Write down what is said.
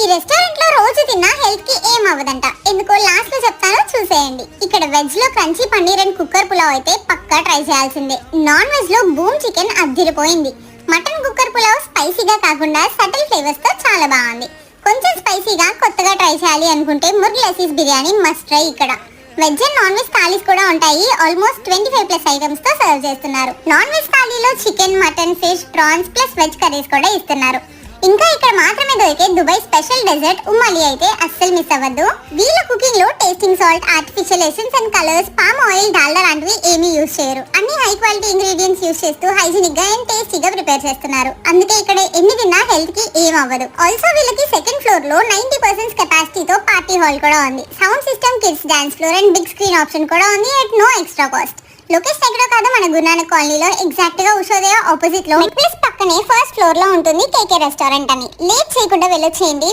ఈ రెస్టారెంట్ లో రోజు తిన్నా హెల్త్ కి ఏం అవ్వదంట. ఎందుకో లాస్ట్ లో చెప్తానో చూసేయండి. ఇక్కడ వెజ్ లో crunchy paneer and cooker pulao అయితే పక్కా ట్రై చేయాల్సిందే. నాన్ వెజ్ లో బూమ్ చికెన్ అద్దిరిపోయింది. మటన్ కుక్కర్ పులావ్ స్పైసీగా కాకుండా సటిల్ ఫ్లేవర్స్ తో చాలా బాగుంది. కొంచెం స్పైసీగా కొత్తగా ట్రై చేయాలి అనుకుంటే ముర్గ్ లసీస్ బిర్యానీ మస్ట్ ట్రై. ఇక్కడ veg and non veg thalis కూడా ఉంటాయి. ఆల్మోస్ట్ 25+ ఐటమ్స్ తో సర్వ్ చేస్తున్నారు. నాన్ వెజ్ థాలీలో chicken, mutton, fish, prawns plus veg curries కూడా ఇస్తున్నారు. ఇంకా ఇక్కడ మాత్రమే దొరికే దుబాయ్ స్పెషల్ డెజర్ట్ ఉమ్మలి అయితే అస్సలు మిస్ అవ్వద్దు. వీళ్ళ కుకింగ్ లో tasting salt, artificial essence and colours, palm oil, Dalda లాంటివి ఏమీ యూజ్ చేయరు. అన్ని హై క్వాలిటీ ఇంగ్రీడియంట్స్ యూజ్ చేస్తూ హైజీనిక్ గా అండ్ టేస్టీగా ప్రిపేర్ చేస్తున్నారు. అందుకే ఇక్కడ ఎన్ని తిన్నా హెల్త్ కి ఏం అవ్వదు. ఆల్సో వీళ్ళకి సెకండ్ ఫ్లోర్ లో 90% కెపాసిటీతో పార్టీ హాల్ కూడా ఉంది. Sound system, kids dance floor and big screen option కూడా ఉంది at no extra cost. Location ఎక్కడో కాదు, మన గురునానక్ కాలనీలో ఎగ్జాక్ట్ గా ఉషోదయ ఆపోజిట్ లో పక్కనే ఫస్ట్ ఫ్లోర్ లో ఉంటుంది కేకే రెస్టారెంట్ అని. లేట్ చేయకుండా వెళ్ళొచ్చేయండి.